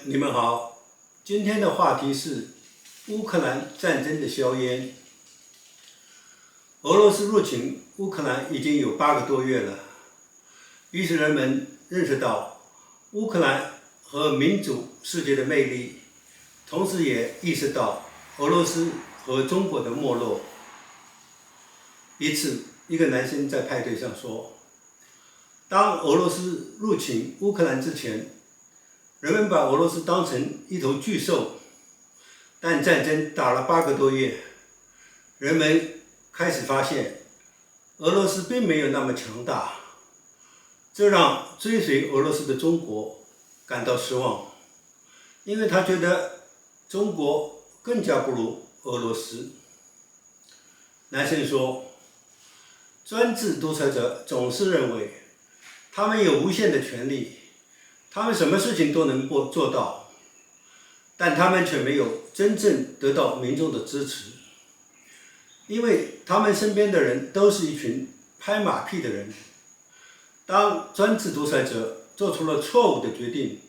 你们好，今天的话题是乌克兰战争的硝烟。俄罗斯入侵乌克兰已经有8个多月了，于是人们认识到乌克兰和民主世界的魅力，同时也意识到俄罗斯和中国的没落。一次，一个男生在派对上说，当俄罗斯入侵乌克兰之前，人们把俄罗斯当成一头巨兽，但战争打了8个多月，人们开始发现俄罗斯并没有那么强大，这让追随俄罗斯的中国感到失望，因为他觉得中国更加不如俄罗斯。男生说，专制独裁者总是认为他们有无限的权利，他们什么事情都能做到，但他们却没有真正得到民众的支持，因为他们身边的人都是一群拍马屁的人。当专制独裁者做出了错误的决定，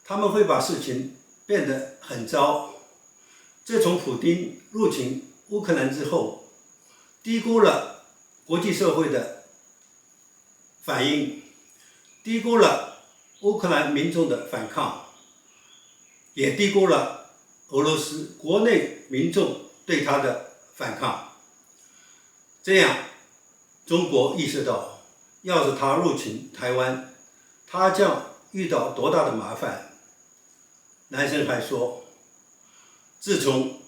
他们会把事情变得很糟。自从普丁入侵乌克兰之后，低估了国际社会的反应，低估了乌克兰民众的反抗，也低估了俄罗斯国内民众对他的反抗。这样，中国意识到，要是他入侵台湾，他将遇到多大的麻烦。男生还说，自从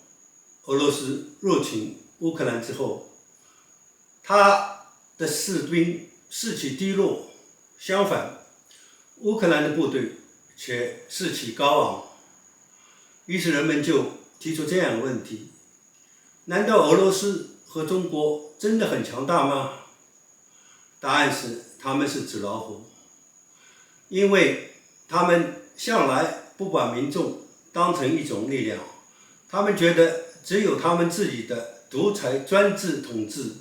俄罗斯入侵乌克兰之后，他的士兵士气低落，相反，乌克兰的部队却士气高昂。于是人们就提出这样的问题：难道俄罗斯和中国真的很强大吗？答案是，他们是纸老虎，因为他们向来不把民众当成一种力量，他们觉得只有他们自己的独裁专制统治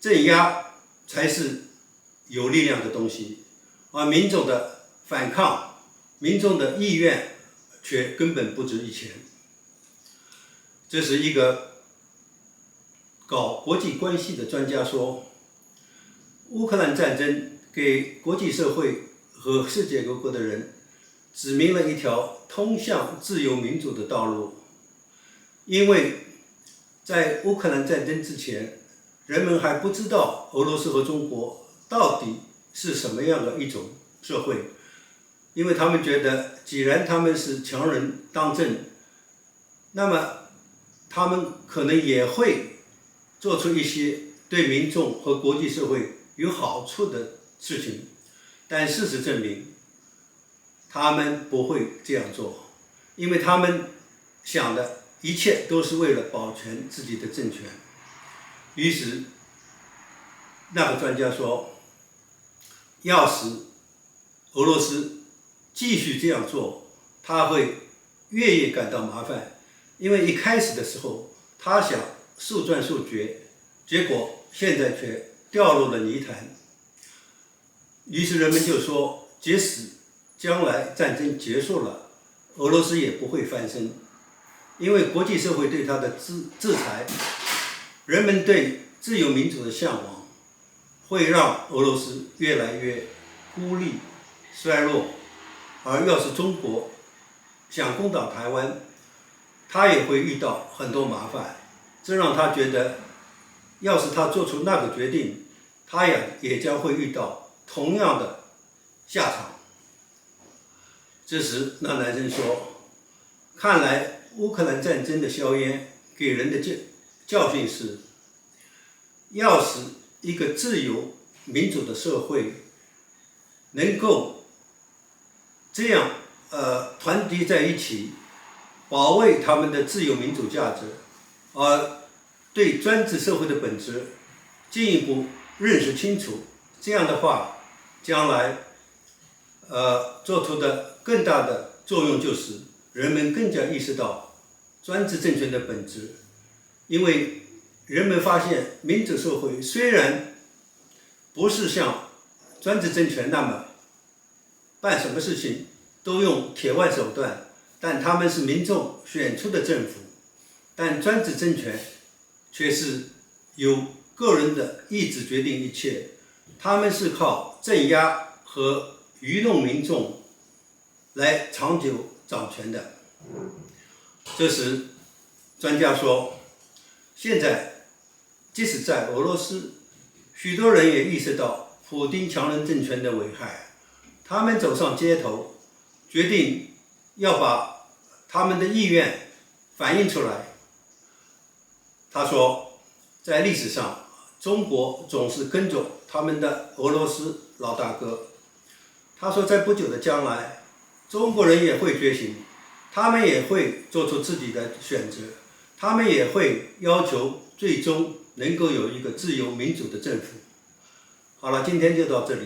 镇压才是有力量的东西，而民众的反抗、民众的意愿却根本不值一钱。这是一个搞国际关系的专家说，乌克兰战争给国际社会和世界各国的人指明了一条通向自由民主的道路，因为在乌克兰战争之前，人们还不知道俄罗斯和中国到底是什么样的一种社会，因为他们觉得既然他们是强人当政，那么他们可能也会做出一些对民众和国际社会有好处的事情，但事实证明他们不会这样做，因为他们想的一切都是为了保全自己的政权。于是那个专家说，要是俄罗斯继续这样做，他会越感到麻烦，因为一开始的时候他想速战速决，结果现在却掉入了泥潭。于是人们就说，即使将来战争结束了，俄罗斯也不会翻身，因为国际社会对他的制裁，人们对自由民主的向往，会让俄罗斯越来越孤立衰落。而要是中国想攻打台湾，他也会遇到很多麻烦，这让他觉得，要是他做出那个决定，他也将会遇到同样的下场。这时那男生说，看来乌克兰战争的硝烟给人的教训是，要是一个自由民主的社会能够这样团结在一起，保卫他们的自由民主价值，而对专制社会的本质进一步认识清楚，这样的话，将来做出的更大的作用就是人们更加意识到专制政权的本质。因为人们发现民主社会虽然不是像专制政权那么办什么事情都用铁腕手段，但他们是民众选出的政府，但专制政权却是由个人的意志决定一切，他们是靠镇压和愚弄民众来长久掌权的。这时，专家说，现在即使在俄罗斯，许多人也意识到普丁强人政权的危害，他们走上街头，决定要把他们的意愿反映出来。他说，在历史上，中国总是跟着他们的俄罗斯老大哥。他说，在不久的将来，中国人也会觉醒，他们也会做出自己的选择，他们也会要求最终能够有一个自由民主的政府。好了，今天就到这里。